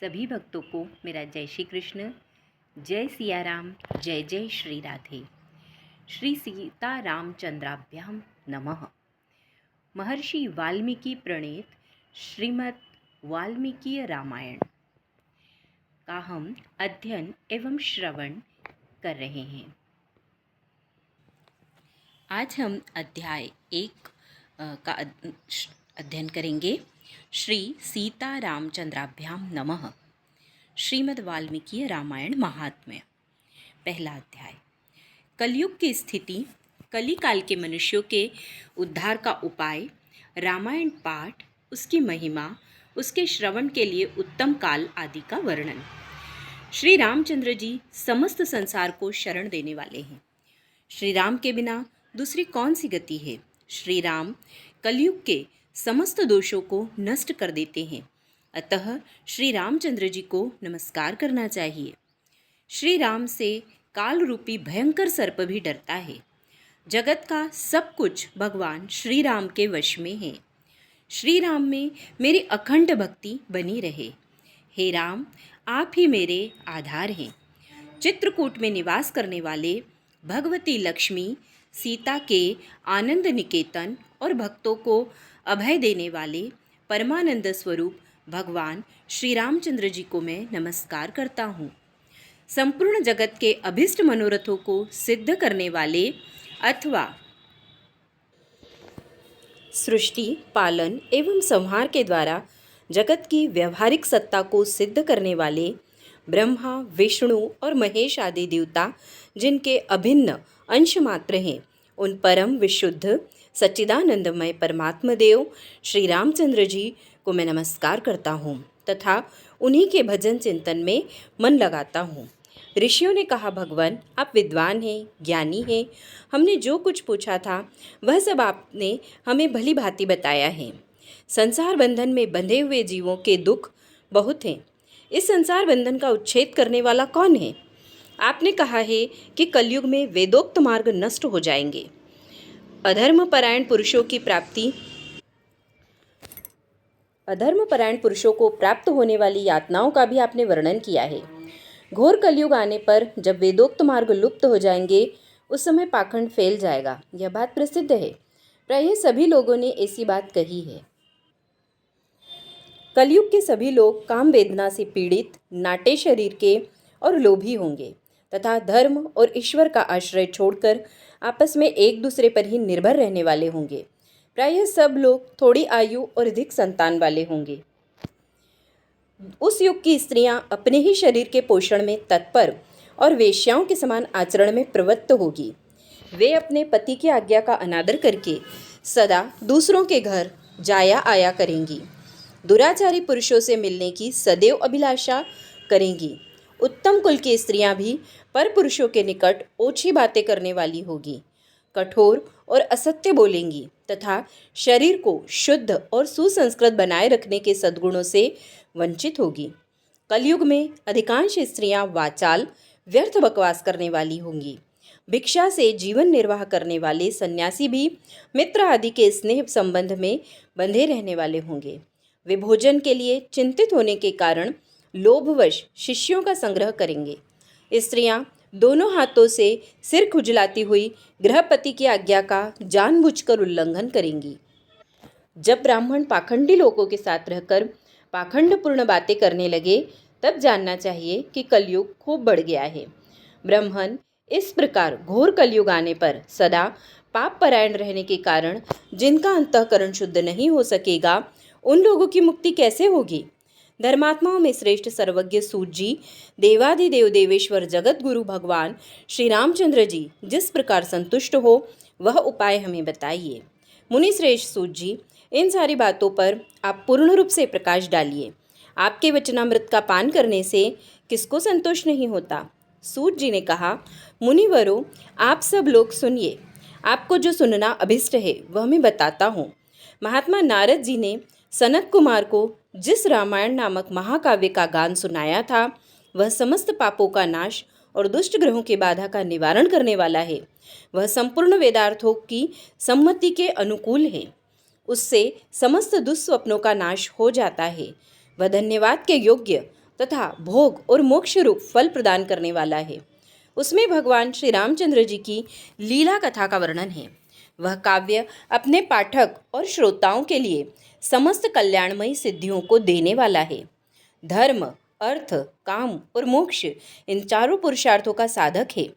सभी भक्तों को मेरा जय श्री कृष्ण, जय सिया राम, जय जय श्री राधे। श्री सीता रामचंद्राभ्याम नमः। महर्षि वाल्मीकि प्रणीत श्रीमद् वाल्मीकि रामायण का हम अध्ययन एवं श्रवण कर रहे हैं। आज हम अध्याय 1 का अध्ययन करेंगे। श्री सीता रामचंद्राभ्याम नमः। श्रीमद् वाल्मीकि रामायण महात्म्य। पहला अध्याय। कलयुग की स्थिति, कलिकाल के मनुष्यों के उद्धार का उपाय, रामायण पाठ, उसकी महिमा, उसके श्रवण के लिए उत्तम काल आदि का वर्णन। श्री रामचंद्र जी समस्त संसार को शरण देने वाले हैं। श्री राम के बिना दूसरी कौन सी गति है। श्री राम कलयुग के समस्त दोषों को नष्ट कर देते हैं, अतः श्री रामचंद्र जी को नमस्कार करना चाहिए। श्री राम से काल रूपी भयंकर सर्प भी डरता है। जगत का सब कुछ भगवान श्री राम के वश में है। श्री राम में मेरी अखंड भक्ति बनी रहे। हे राम, आप ही मेरे आधार हैं। चित्रकूट में निवास करने वाले भगवती लक्ष्मी, सीता के आनंद निकेतन और भक्तों को अभय देने वाले परमानंद स्वरूप भगवान श्री रामचंद्र जी को मैं नमस्कार करता हूँ। संपूर्ण जगत के अभिष्ट मनोरथों को सिद्ध करने वाले अथवा सृष्टि, पालन एवं संहार के द्वारा जगत की व्यवहारिक सत्ता को सिद्ध करने वाले ब्रह्मा, विष्णु और महेश आदि देवता जिनके अभिन्न अंश मात्र हैं, उन परम विशुद्ध सच्चिदानंदमय परमात्मा देव श्री रामचंद्र जी को मैं नमस्कार करता हूँ तथा उन्हीं के भजन चिंतन में मन लगाता हूँ। ऋषियों ने कहा, भगवान आप विद्वान हैं, ज्ञानी हैं। हमने जो कुछ पूछा था वह सब आपने हमें भली भांति बताया है। संसार बंधन में बंधे हुए जीवों के दुख बहुत हैं। इस संसार बंधन का उच्छेद करने वाला कौन है? आपने कहा है कि कलयुग में वेदोक्त मार्ग नष्ट हो जाएंगे। अधर्मपरायण पुरुषों को प्राप्त होने वाली यातनाओं का भी आपने वर्णन किया है। घोर कलयुग आने पर जब वेदोक्त मार्ग लुप्त हो जाएंगे, उस समय पाखंड फैल जाएगा। यह बात प्रसिद्ध है। प्रायः सभी लोगों ने ऐसी बात कही है। कलयुग के सभी लोग काम वेदना से पीड़ित, नाटे शरीर के और लोभी होंगे तथा धर्म और ईश्वर का आश्रय छोड़कर आपस में एक दूसरे पर ही निर्भर रहने वाले होंगे। प्रायः सब लोग थोड़ी आयु और अधिक संतान वाले होंगे। उस युग की स्त्रियां अपने ही शरीर के पोषण में तत्पर और वेश्याओं के समान आचरण में प्रवृत्त होगी। वे अपने पति की आज्ञा का अनादर करके सदा दूसरों के घर जाया आया करेंगी। दुराचारी पुरुषों से मिलने की सदैव अभिलाषा करेंगी। उत्तम कुल की स्त्रियां भी पर पुरुषों के निकट ओछी बातें करने वाली होगी, कठोर और असत्य बोलेंगी तथा शरीर को शुद्ध और सुसंस्कृत बनाए रखने के सद्गुणों से वंचित होगी। कलयुग में अधिकांश स्त्रियां वाचाल, व्यर्थ बकवास करने वाली होंगी। भिक्षा से जीवन निर्वाह करने वाले सन्यासी भी मित्र आदि के स्नेह संबंध में बंधे रहने वाले होंगे। वे भोजन के लिए चिंतित होने के कारण लोभवश शिष्यों का संग्रह करेंगे। स्त्रियां दोनों हाथों से सिर खुजलाती हुई गृहपति की आज्ञा का जानबूझकर उल्लंघन करेंगी। जब ब्राह्मण पाखंडी लोगों के साथ रहकर पाखंडपूर्ण बातें करने लगे, तब जानना चाहिए कि कलयुग खूब बढ़ गया है। ब्राह्मण इस प्रकार घोर कलयुग आने पर सदा पाप परायण रहने के कारण जिनका अंतःकरण शुद्ध नहीं हो सकेगा, उन लोगों की मुक्ति कैसे होगी? धर्मात्माओं में श्रेष्ठ सर्वज्ञ सूत जी, देवादिदेव देवेश्वर जगत गुरु भगवान श्री रामचंद्र जी जिस प्रकार संतुष्ट हो, वह उपाय हमें बताइए। मुनि श्रेष्ठ सूत जी, इन सारी बातों पर आप पूर्ण रूप से प्रकाश डालिए। आपके वचनामृत का पान करने से किसको संतोष नहीं होता? सूत जी ने कहा, मुनिवरों, आप सब लोग सुनिए। आपको जो सुनना अभिष्ट है वह मैं बताता हूँ। महात्मा नारद जी ने सनत कुमार को जिस रामायण नामक महाकाव्य का गान सुनाया था, वह समस्त पापों का नाश और दुष्ट ग्रहों के बाधा का निवारण करने वाला है। वह संपूर्ण वेदार्थों की सम्मति के अनुकूल है। उससे समस्त दुस्वप्नों का नाश हो जाता है। वह धन्यवाद के योग्य तथा भोग और मोक्ष रूप फल प्रदान करने वाला है। उसमें भगवान श्री रामचंद्र जी की लीला कथा का वर्णन है। वह काव्य अपने पाठक और श्रोताओं के लिए समस्त कल्याणमयी सिद्धियों को देने वाला है। धर्म, अर्थ, काम और मोक्ष इन चारों पुरुषार्थों का साधक है,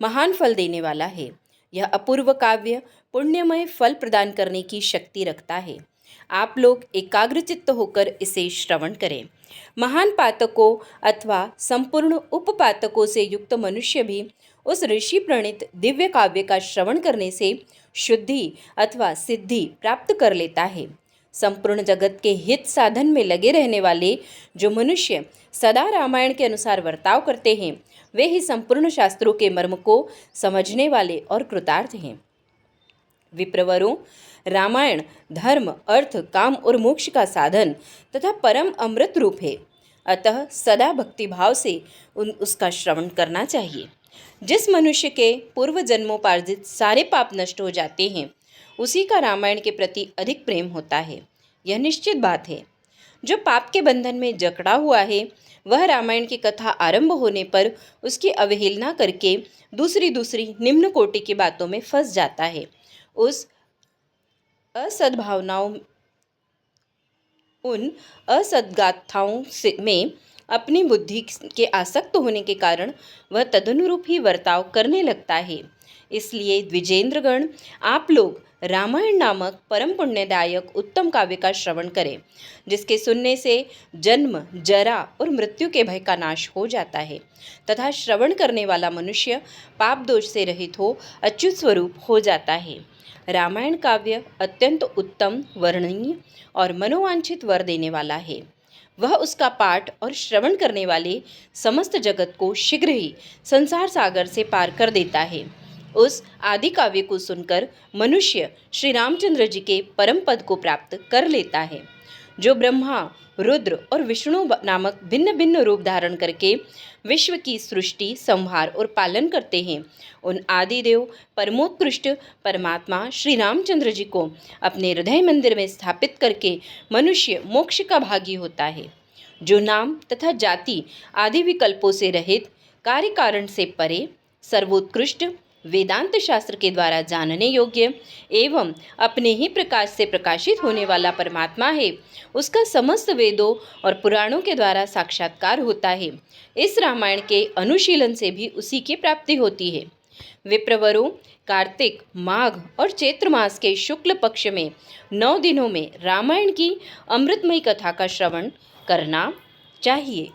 महान फल देने वाला है। यह अपूर्व काव्य पुण्यमय फल प्रदान करने की शक्ति रखता है। आप लोग एकाग्रचित्त होकर इसे श्रवण करें। महान पातकों अथवा संपूर्ण उपपातकों से युक्त मनुष्य भी उस ऋषि प्रणीत दिव्य काव्य का श्रवण करने से शुद्धि अथवा सिद्धि प्राप्त कर लेता है। संपूर्ण जगत के हित साधन में लगे रहने वाले जो मनुष्य सदा रामायण के अनुसार वर्ताव करते हैं, वे ही संपूर्ण शास्त्रों के मर्म को समझने वाले और कृतार्थ हैं। विप्रवरों, रामायण धर्म, अर्थ, काम और मोक्ष का साधन तथा परम अमृत रूप है। अतः सदा भक्तिभाव से उसका श्रवण करना चाहिए। जिस मनुष्य के पूर्व जन्मोपार्जित सारे पाप नष्ट हो जाते हैं, उसी का रामायण के प्रति अधिक प्रेम होता है। यह निश्चित बात है। जो पाप के बंधन में जकड़ा हुआ है, वह रामायण की कथा आरंभ होने पर उसकी अवहेलना करके दूसरी निम्न कोटि की बातों में फंस जाता है। उन असद्गाथाओं में अपनी बुद्धि के आसक्त होने के कारण वह तदनुरूप ही वर्ताव करने लगता है। इसलिए द्विजेंद्रगण, आप लोग रामायण नामक परम पुण्यदायक उत्तम काव्य का श्रवण करें, जिसके सुनने से जन्म, जरा और मृत्यु के भय का नाश हो जाता है तथा श्रवण करने वाला मनुष्य पाप दोष से रहित हो अच्युत स्वरूप हो जाता है। रामायण काव्य अत्यंत उत्तम, वर्णनीय और मनोवांछित वर देने वाला है। वह उसका पाठ और श्रवण करने वाले समस्त जगत को शीघ्र ही संसार सागर से पार कर देता है। उस आदि काव्य को सुनकर मनुष्य श्री रामचंद्र जी के परम पद को प्राप्त कर लेता है। जो ब्रह्मा, रुद्र और विष्णु नामक भिन्न भिन्न रूप धारण करके विश्व की सृष्टि, संहार और पालन करते हैं, उन आदिदेव परमोत्कृष्ट परमात्मा श्री रामचंद्र जी को अपने हृदय मंदिर में स्थापित करके मनुष्य मोक्ष का भागी होता है। जो नाम तथा जाति आदि विकल्पों से रहित, कार्य कारण से परे, सर्वोत्कृष्ट, वेदांत शास्त्र के द्वारा जानने योग्य एवं अपने ही प्रकाश से प्रकाशित होने वाला परमात्मा है, उसका समस्त वेदों और पुराणों के द्वारा साक्षात्कार होता है। इस रामायण के अनुशीलन से भी उसी की प्राप्ति होती है। विप्रवरों, कार्तिक, माघ और चैत्र मास के शुक्ल पक्ष में 9 दिनों में रामायण की अमृतमयी कथा का श्रवण करना चाहिए।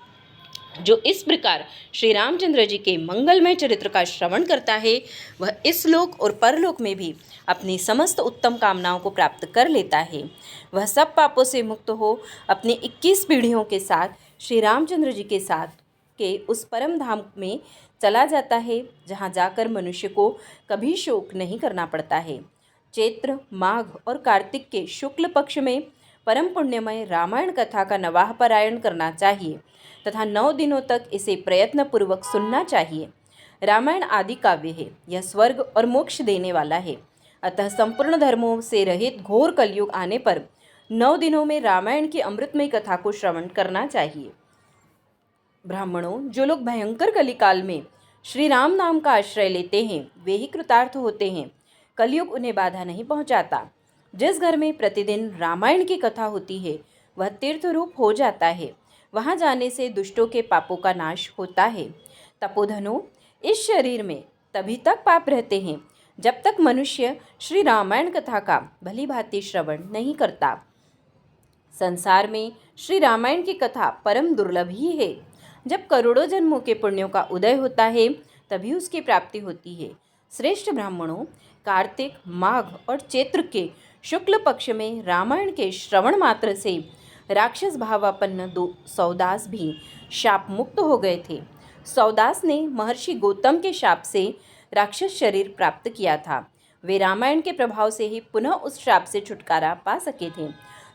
जो इस प्रकार श्री रामचंद्र जी के मंगलमय चरित्र का श्रवण करता है, वह इस लोक और परलोक में भी अपनी समस्त उत्तम कामनाओं को प्राप्त कर लेता है। वह सब पापों से मुक्त हो अपनी 21 पीढ़ियों के साथ श्री रामचंद्र जी के साथ के उस परम धाम में चला जाता है, जहाँ जाकर मनुष्य को कभी शोक नहीं करना पड़ता है। चैत्र, माघ और कार्तिक के शुक्ल पक्ष में परम पुण्यमय रामायण कथा का नवाह पारायण करना चाहिए तथा 9 दिनों तक इसे प्रयत्नपूर्वक सुनना चाहिए। रामायण आदि काव्य है। यह स्वर्ग और मोक्ष देने वाला है। अतः संपूर्ण धर्मों से रहित घोर कलयुग आने पर 9 दिनों में रामायण की अमृतमय कथा को श्रवण करना चाहिए। ब्राह्मणों, जो लोग भयंकर कलिकाल में श्री राम नाम का आश्रय लेते हैं, वे ही कृतार्थ होते हैं। कलयुग उन्हें बाधा नहीं पहुंचाता। जिस घर में प्रतिदिन रामायण की कथा होती है, वह तीर्थ रूप हो जाता है। वहाँ जाने से दुष्टों के पापों का नाश होता है। तपोधनों, इस शरीर में तभी तक पाप रहते हैं जब तक मनुष्य श्री रामायण कथा का भली भांति श्रवण नहीं करता। संसार में श्री रामायण की कथा परम दुर्लभ ही है। जब करोड़ों जन्मों के पुण्यों का उदय होता है, तभी उसकी प्राप्ति होती है। श्रेष्ठ ब्राह्मणों, कार्तिक, माघ और चैत्र के शुक्ल पक्ष में रामायण के श्रवण मात्र से राक्षस भावापन्न 2 सौदास भी शाप मुक्त हो गए थे। सौदास ने महर्षि गौतम के शाप से राक्षस शरीर प्राप्त किया था। वे रामायण के प्रभाव से ही पुनः उस शाप से छुटकारा पा सके थे।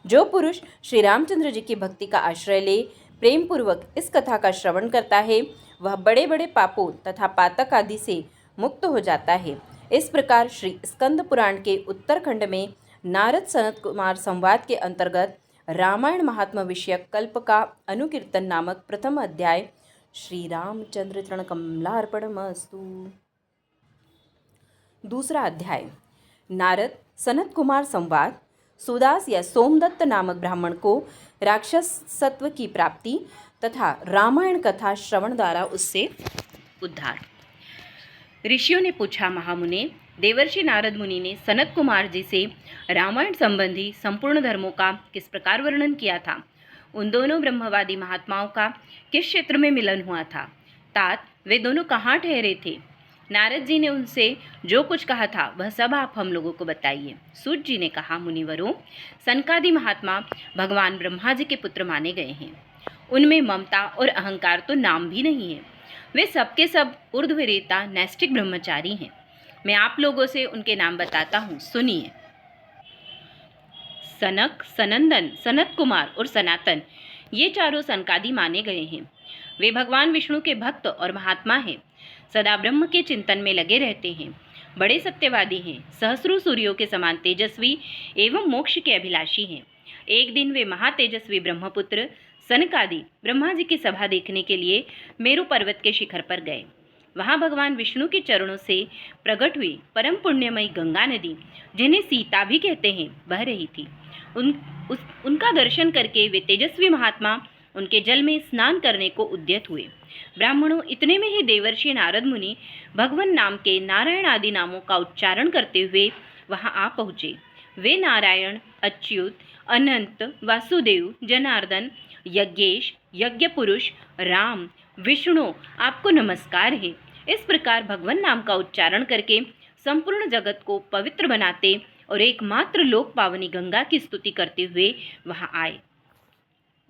जो पुरुष श्री रामचंद्र जी की भक्ति का आश्रय ले प्रेम पूर्वक इस कथा का श्रवण करता है, वह बड़े बड़े पापों तथा पातक आदि से मुक्त हो जाता है। इस प्रकार श्री स्कंद पुराण के उत्तरखंड में नारद सनत कुमार संवाद के अंतर्गत रामायण महात्मा विषयक कल्प का अनुकीर्तन नामक प्रथम अध्याय। श्री रामचंद्र चरण कमलार्पणमस्तु। दूसरा अध्याय। नारद सनत कुमार संवाद। सुदास या सोमदत्त नामक ब्राह्मण को राक्षस सत्व की प्राप्ति तथा रामायण कथा श्रवण द्वारा उससे उद्धार। ऋषियों ने पूछा, महामुने, देवर्षि नारद मुनि ने सनत कुमार जी से रामायण संबंधी संपूर्ण धर्मों का किस प्रकार वर्णन किया था? उन दोनों ब्रह्मवादी महात्माओं का किस क्षेत्र में मिलन हुआ था? तात वे दोनों कहाँ ठहरे थे? नारद जी ने उनसे जो कुछ कहा था वह सब आप हम लोगों को बताइए। सूत जी ने कहा, मुनिवरों, सनकादि महात्मा भगवान ब्रह्मा जी के पुत्र माने गए हैं। उनमें ममता और अहंकार तो नाम भी नहीं है। वे सबके सब ऊर्ध्वरेता नैष्ठिक ब्रह्मचारी हैं। मैं आप लोगों से उनके नाम बताता हूँ, सुनिए। सनक, सनंदन, सनत कुमार और सनातन, ये चारों सनकादि माने गए हैं। वे भगवान विष्णु के भक्त और महात्मा हैं। सदा ब्रह्म के चिंतन में लगे रहते हैं। बड़े सत्यवादी हैं। सहस्रों सूर्यों के समान तेजस्वी एवं मोक्ष के अभिलाषी हैं। एक दिन वे महातेजस्वी ब्रह्मपुत्र सनकादि ब्रह्मा जी की सभा देखने के लिए मेरु पर्वत के शिखर पर गए। वहाँ भगवान विष्णु के चरणों से प्रकट हुई परम पुण्यमयी गंगा नदी, जिन्हें सीता भी कहते हैं, बह रही थी। उनका दर्शन करके वे तेजस्वी महात्मा उनके जल में स्नान करने को उद्यत हुए। ब्राह्मणों, इतने में ही देवर्षि नारद मुनि भगवान नाम के नारायण आदि नामों का उच्चारण करते हुए वहां आ पहुँचे। वे नारायण, अच्युत, अनंत, वासुदेव, जनार्दन, यज्ञेश, यज्ञ पुरुष, राम, विष्णु, आपको नमस्कार है। इस प्रकार भगवान नाम का उच्चारण करके संपूर्ण जगत को पवित्र बनाते और एकमात्र लोक पावनी गंगा की स्तुति करते हुए वहां आए।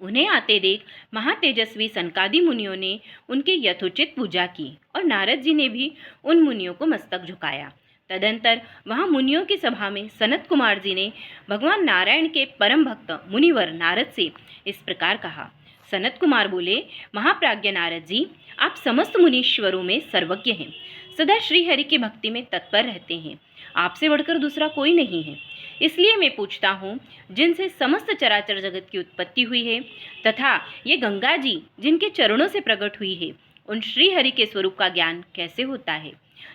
उन्हें आते देख महातेजस्वी सनकादि मुनियों ने उनकी यथोचित पूजा की और नारद जी ने भी उन मुनियों को मस्तक झुकाया। तदंतर वहां मुनियों की सभा में सनत कुमार जी ने भगवान नारायण के परम भक्त मुनिवर नारद से इस प्रकार कहा। सनत कुमार बोले, महाप्राज्ञ नारद जी, आप समस्त मुनीश्वरों में सर्वज्ञ हैं, सदा श्री हरि की भक्ति में तत्पर रहते हैं। आपसे बढ़कर दूसरा कोई नहीं है। इसलिए मैं पूछता हूँ, जिनसे समस्त चराचर जगत की उत्पत्ति हुई है तथा ये गंगा जी जिनके चरणों से प्रकट हुई है, उन श्री हरि के स्वरूप का ज्ञान कैसे होता है?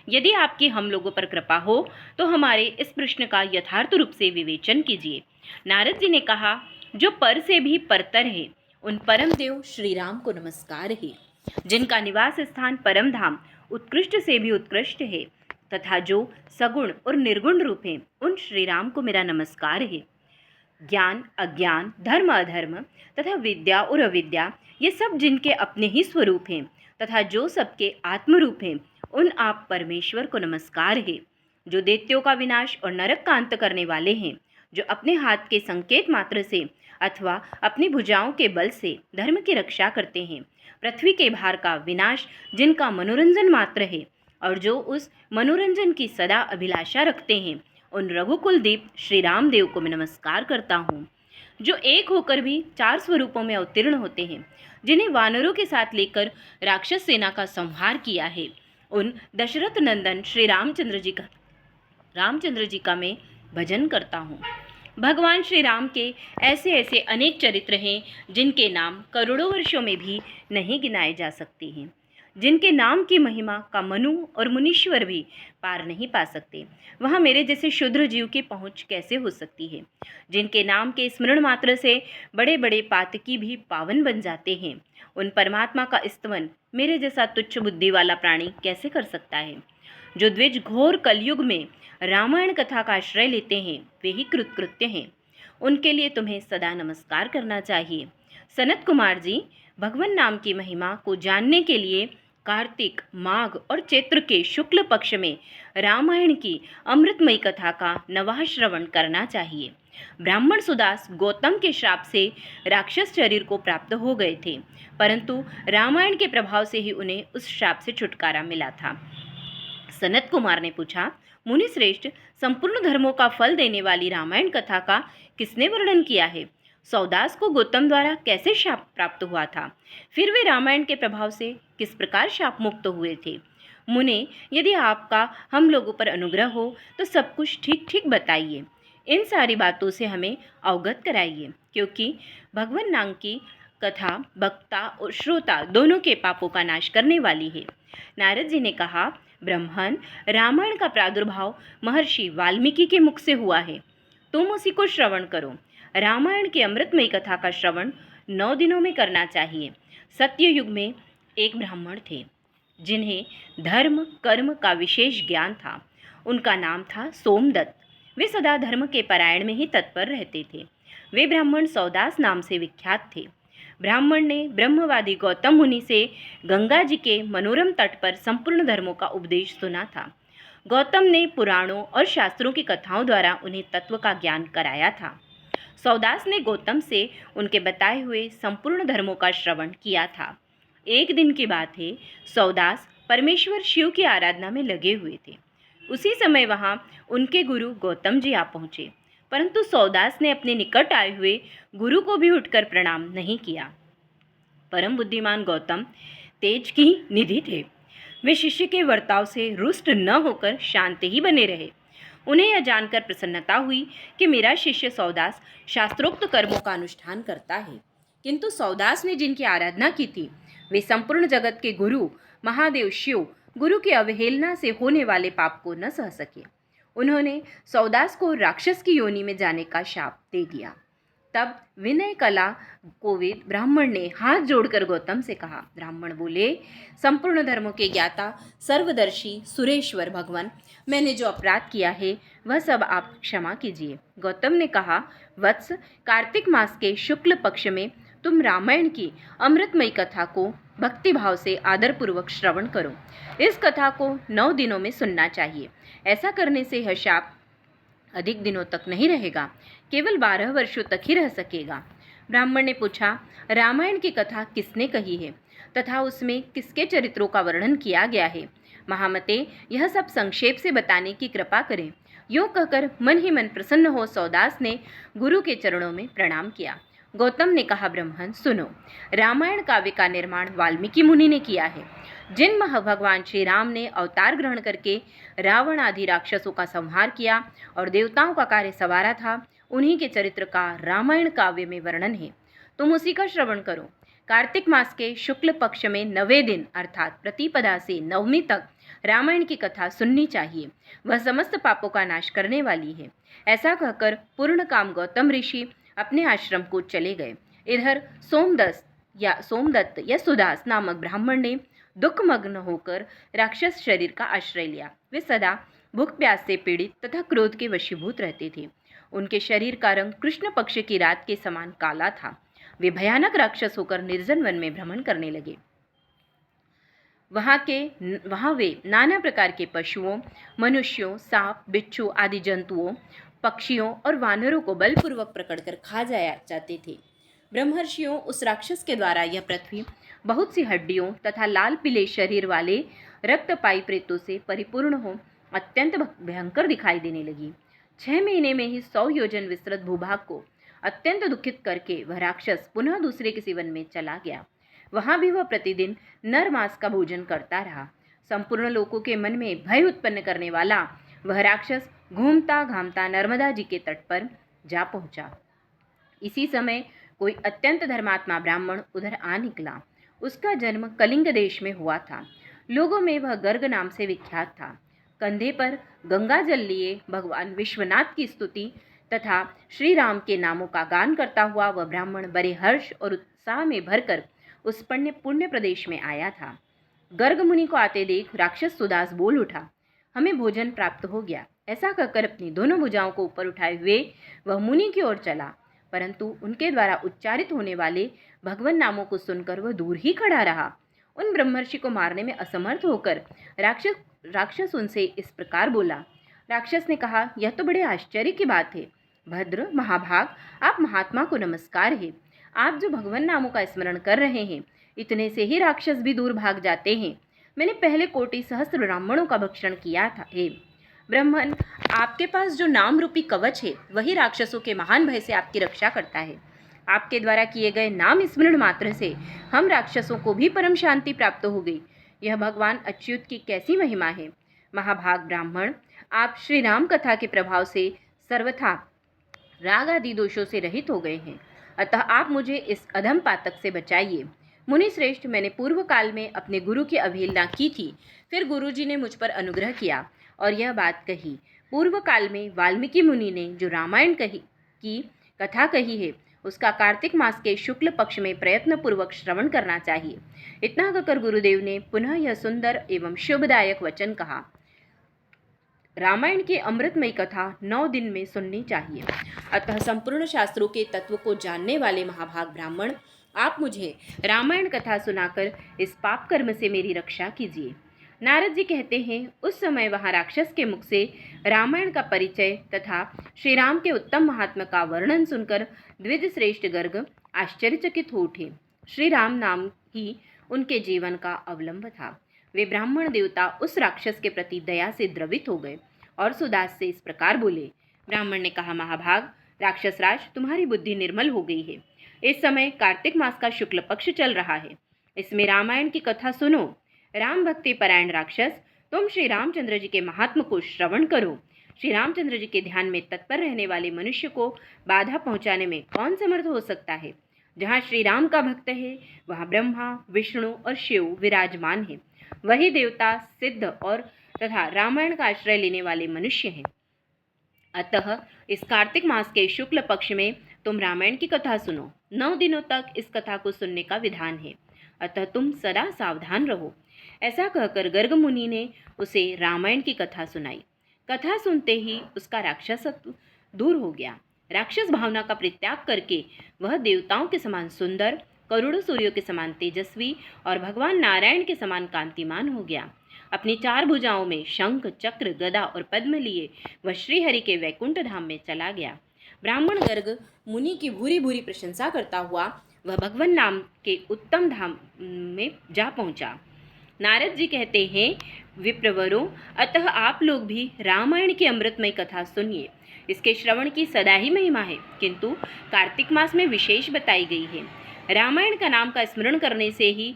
यदि आपकी हम लोगों पर कृपा हो तो हमारे इस प्रश्न का यथार्थ रूप से विवेचन कीजिए। नारद जी ने कहा, जो पर से भी परतर है, उन परम देव श्री राम को नमस्कार है। जिनका निवास स्थान परम धाम उत्कृष्ट से भी उत्कृष्ट है तथा जो सगुण और निर्गुण रूप हैं, उन श्री राम को मेरा नमस्कार है। ज्ञान, अज्ञान, धर्म, अधर्म तथा विद्या और अविद्या, ये सब जिनके अपने ही स्वरूप हैं तथा जो सबके आत्मरूप हैं, उन आप परमेश्वर को नमस्कार है। जो दैत्यों का विनाश और नरक का अंत करने वाले हैं, जो अपने हाथ के संकेत मात्र से अथवा अपनी भुजाओं के बल से धर्म की रक्षा करते हैं। पृथ्वी के भार का विनाश जिनका मनोरंजन मात्र है और जो उस मनोरंजन की सदा अभिलाषा रखते हैं, उन रघुकुल दीप श्री रामदेव को मैं नमस्कार करता हूँ। जो एक होकर भी चार स्वरूपों में अवतीर्ण होते हैं, जिन्हें वानरों के साथ लेकर राक्षस सेना का संहार किया है, उन दशरथ नंदन श्री रामचंद्र जी का मैं भजन करता हूँ। भगवान श्री राम के ऐसे ऐसे अनेक चरित्र हैं जिनके नाम करोड़ों वर्षों में भी नहीं गिनाए जा सकते हैं, जिनके नाम की महिमा का मनु और मुनीश्वर भी पार नहीं पा सकते। वहाँ मेरे जैसे शूद्र जीव की पहुँच कैसे हो सकती है? जिनके नाम के स्मरण मात्र से बड़े बड़े पातकी भी पावन बन जाते हैं, उन परमात्मा का स्तवन मेरे जैसा तुच्छ बुद्धि वाला प्राणी कैसे कर सकता है? जो द्विज घोर कलयुग में रामायण कथा का आश्रय लेते हैं, वे ही कृतकृत्य हैं। उनके लिए तुम्हें सदा नमस्कार करना चाहिए। सनत कुमार जी, भगवान नाम की महिमा को जानने के लिए कार्तिक, माघ और चैत्र के शुक्ल पक्ष में रामायण की अमृतमयी कथा का नवाह श्रवण करना चाहिए। ब्राह्मण सुदास गौतम के श्राप से राक्षस शरीर को प्राप्त हो गए थे, परंतु रामायण के प्रभाव से ही उन्हें उस श्राप से छुटकारा मिला था। सनत कुमार ने पूछा, मुनि श्रेष्ठ, संपूर्ण धर्मों का फल देने वाली रामायण कथा का किसने वर्णन किया है? सौदास को गौतम द्वारा कैसे शाप प्राप्त हुआ था? फिर वे रामायण के प्रभाव से किस प्रकार शाप मुक्त हुए थे? मुने, यदि आपका हम लोगों पर अनुग्रह हो तो सब कुछ ठीक ठीक बताइए। इन सारी बातों से हमें अवगत कराइए, क्योंकि भगवान नाम की कथा वक्ता और श्रोता दोनों के पापों का नाश करने वाली है। नारद जी ने कहा, ब्रह्मन, रामायण का प्रादुर्भाव महर्षि वाल्मीकि के मुख से हुआ है, तुम उसी को श्रवण करो। रामायण की अमृतमयी कथा का श्रवण 9 दिनों में करना चाहिए। सत्य युग में एक ब्राह्मण थे जिन्हें धर्म कर्म का विशेष ज्ञान था। उनका नाम था सोमदत्त। वे सदा धर्म के परायण में ही तत्पर रहते थे। वे ब्राह्मण सौदास नाम से विख्यात थे। ब्राह्मण ने ब्रह्मवादी गौतम मुनि से गंगा जी के मनोरम तट पर संपूर्ण धर्मों का उपदेश सुना था। गौतम ने पुराणों और शास्त्रों की कथाओं द्वारा उन्हें तत्व का ज्ञान कराया था। सौदास ने गौतम से उनके बताए हुए संपूर्ण धर्मों का श्रवण किया था। एक दिन की बात है, सौदास परमेश्वर शिव की आराधना में लगे हुए थे। उसी समय वहां उनके गुरु गौतम जी आ पहुंचे, परंतु सौदास ने अपने निकट आए हुए गुरु को भी उठकर प्रणाम नहीं किया। परम बुद्धिमान गौतम तेज की निधि थे। वे शिष्य के वर्ताव से रुष्ट न होकर शांत ही बने रहे। उन्हें यह जानकर प्रसन्नता हुई कि मेरा शिष्य सौदास शास्त्रोक्त कर्मों का अनुष्ठान करता है। किंतु सौदास ने जिनकी आराधना की थी, वे संपूर्ण जगत के गुरु महादेव शिव, गुरु की अवहेलना से होने वाले पाप को न सह सके। उन्होंने सौदास को राक्षस की योनि में जाने का शाप दे दिया। तब विनय कला कोविद ब्राह्मण ने हाथ जोड़कर गौतम से कहा। ब्राह्मण बोले, संपूर्ण धर्मों के ज्ञाता सर्वदर्शी सुरेश्वर भगवान, मैंने जो अपराध किया है वह सब आप क्षमा कीजिए। गौतम ने कहा, वत्स, कार्तिक मास के शुक्ल पक्ष में तुम रामायण की अमृतमयी कथा को भक्तिभाव से आदरपूर्वक श्रवण करो। इस कथा को 9 दिनों में सुनना चाहिए। ऐसा करने से यह शाप अधिक दिनों तक नहीं रहेगा, केवल 12 वर्षों तक ही रह सकेगा। ब्राह्मण ने पूछा, रामायण की कथा किसने कही है तथा उसमें किसके चरित्रों का वर्णन किया गया है? महामते, यह सब संक्षेप से बताने की कृपा करें। यूं कहकर मन ही मन प्रसन्न हो सौदास ने गुरु के चरणों में प्रणाम किया। गौतम ने कहा, ब्रह्मन सुनो, रामायण काव्य का निर्माण वाल्मीकि मुनि ने किया है। जिन भगवान श्री राम ने अवतार ग्रहण करके रावण आदि राक्षसों का संहार किया और देवताओं का कार्य संवारा था, उन्हीं के चरित्र का रामायण काव्य में वर्णन है। तुम उसी का श्रवण करो। कार्तिक मास के शुक्ल पक्ष में 9वें दिन अर्थात प्रतिपदा से नवमी तक रामायण की कथा सुननी चाहिए। वह समस्त पापों का नाश करने वाली है। ऐसा कहकर पूर्ण काम गौतम ऋषि अपने आश्रम को चले गए। इधर सोमदत्त या सुदास नामक ब्राह्मण ने दुखमग्न होकर राक्षस शरीर का आश्रय लिया। वे सदा भूख प्यास से पीड़ित तथा क्रोध के वशीभूत रहते थे। उनके शरीर का रंग कृष्ण पक्ष की रात के समान काला था। वे भयानक राक्षस होकर निर्जन वन में भ्रमण करने लगे। वहां वे नाना प्रकार के पशुओं, मनुष्यों, सांप, बिच्छू आदि जंतुओं, पक्षियों और वानरों को बलपूर्वक पकड़कर खा जाते थे। ब्रह्मर्षियों उस राक्षस के द्वारा यह पृथ्वी बहुत सी हड्डियों तथा लाल पीले शरीर वाले रक्तपाई प्रेतों से परिपूर्ण हो अत्यंत भयंकर दिखाई देने लगी। 6 महीने में ही 100 योजन विस्तृत भूभाग को अत्यंत दुखित करके वह राक्षस पुनः दूसरे किसी वन में चला गया। वहां भी वह प्रतिदिन नर मांस का भोजन करता रहा। संपूर्ण लोगों के मन में भय उत्पन्न करने वाला वह राक्षस घूमता घामता नर्मदा जी के तट पर जा पहुंचा। इसी समय कोई अत्यंत धर्मात्मा ब्राह्मण उधर आ निकला। उसका जन्म कलिंग देश में हुआ था। लोगों में वह गर्ग नाम से विख्यात था। कंधे पर गंगा जल लिए भगवान विश्वनाथ की स्तुति तथा श्री राम के नामों का गान करता हुआ वह ब्राह्मण बड़े हर्ष और उत्साह में भरकर उस पुण्य प्रदेश में आया था। गर्ग मुनि को आते देख राक्षस सुदास बोल उठा, हमें भोजन प्राप्त हो गया। ऐसा कहकर अपनी दोनों भुजाओं को ऊपर उठाए हुए वह मुनि की ओर चला, परंतु उनके द्वारा उच्चारित होने वाले भगवान नामों को सुनकर वह दूर ही खड़ा रहा। उन ब्रह्मर्षि को मारने में असमर्थ होकर राक्षस उनसे इस प्रकार बोला। राक्षस ने कहा, यह तो बड़े आश्चर्य की बात है। भद्र महाभाग, आप महात्मा को नमस्कार है। आप जो भगवान नामों का स्मरण कर रहे हैं, इतने से ही राक्षस भी दूर भाग जाते हैं। मैंने पहले कोटि सहस्त्र ब्राह्मणों का भक्षण किया था। हे ब्राह्मण, आपके पास जो नाम रूपी कवच है वही राक्षसों के महान भय से आपकी रक्षा करता है। आपके द्वारा किए गए नाम स्मरण मात्र से हम राक्षसों को भी परम शांति प्राप्त हो गई। यह भगवान अच्युत की कैसी महिमा है। महाभाग ब्राह्मण, आप श्री राम कथा के प्रभाव से सर्वथा राग आदि दोषों से रहित हो गए हैं। अतः आप मुझे इस अधम पातक से बचाइए। मुनि श्रेष्ठ, मैंने पूर्व काल में अपने गुरु की अवहेलना की थी। फिर गुरुजी ने मुझ पर अनुग्रह किया और यह बात कही। पूर्व काल में वाल्मीकि मुनि ने जो रामायण की कथा कही है, उसका कार्तिक मास के शुक्ल पक्ष में प्रयत्न पूर्वक श्रवण करना चाहिए। इतना कहकर गुरुदेव ने पुनः यह सुंदर एवं शुभदायक वचन कहा। रामायण की अमृतमयी कथा 9 दिन में सुननी चाहिए। अतः संपूर्ण शास्त्रों के तत्व को जानने वाले महाभाग ब्राह्मण, आप मुझे रामायण कथा सुनाकर इस पाप कर्म से मेरी रक्षा कीजिए। नारद जी कहते हैं, उस समय वहाँ राक्षस के मुख से रामायण का परिचय तथा श्री राम के उत्तम महात्मा का वर्णन सुनकर द्विज श्रेष्ठ गर्ग आश्चर्यचकित हो उठे। श्री राम नाम ही उनके जीवन का अवलंब था। वे ब्राह्मण देवता उस राक्षस के प्रति दया से द्रवित हो गए और सुदास से इस प्रकार बोले। ब्राह्मण ने कहा, महाभाग राक्षस राज, तुम्हारी बुद्धि निर्मल हो गई है। इस समय कार्तिक मास का शुक्ल पक्ष चल रहा है। इसमें रामायण की कथा सुनो। राम भक्ति परायण राक्षस, तुम श्री रामचंद्र जी के महात्म को श्रवण करो। श्री रामचंद्र जी के ध्यान में तत्पर रहने वाले मनुष्य को बाधा पहुंचाने में कौन समर्थ हो सकता है। जहाँ श्री राम का भक्त है, वहाँ ब्रह्मा, विष्णु और शिव विराजमान है। वही देवता, सिद्ध और तथा रामायण का आश्रय लेने वाले मनुष्य हैं। अतः इस कार्तिक मास के शुक्ल पक्ष में तुम रामायण की कथा सुनो। 9 दिनों तक इस कथा को सुनने का विधान है। अतः तुम सदा सावधान रहो। ऐसा कहकर गर्ग मुनि ने उसे रामायण की कथा सुनाई। कथा सुनते ही उसका राक्षसत्व दूर हो गया। राक्षस भावना का परित्याग करके वह देवताओं के समान सुंदर, करोड़ों सूर्यों के समान तेजस्वी और भगवान नारायण के समान कांतिमान हो गया। अपनी 4 भुजाओं में शंख, चक्र, गदा और पद्म लिए वह श्रीहरि के वैकुंठ धाम में चला गया। ब्राह्मण गर्ग मुनि की भूरी भूरी प्रशंसा करता हुआ वह भगवान नाम के उत्तम धाम में जा पहुंचा। नारद जी कहते हैं, विप्रवरों, अतः आप लोग भी रामायण की अमृतमय कथा सुनिए। इसके श्रवण की सदा ही महिमा है, किंतु कार्तिक मास में विशेष बताई गई है। रामायण का नाम का स्मरण करने से ही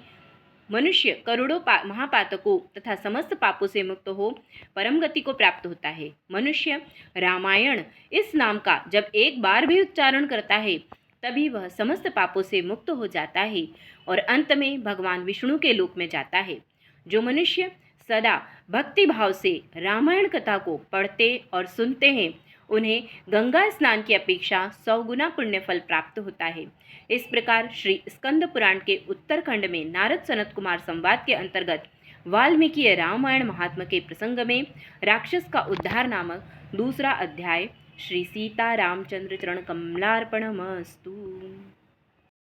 मनुष्य करोड़ों महापातकों तथा समस्त पापों से मुक्त हो परम गति को प्राप्त होता है। मनुष्य रामायण इस नाम का जब एक बार भी उच्चारण करता है, तभी वह समस्त पापों से मुक्त हो जाता है और अंत में भगवान विष्णु के लोक में जाता है। जो मनुष्य सदा भक्ति भाव से रामायण कथा को पढ़ते और सुनते हैं, उन्हें गंगा स्नान की अपेक्षा 100 गुना पुण्य फल प्राप्त होता है। इस प्रकार श्री स्कंद पुराण के उत्तरखंड में नारद सनत कुमार संवाद के अंतर्गत वाल्मीकि रामायण महात्मा के प्रसंग में राक्षस का उद्धार नामक दूसरा अध्याय श्री सीता रामचंद्र चरण कमलार्पणमस्तु।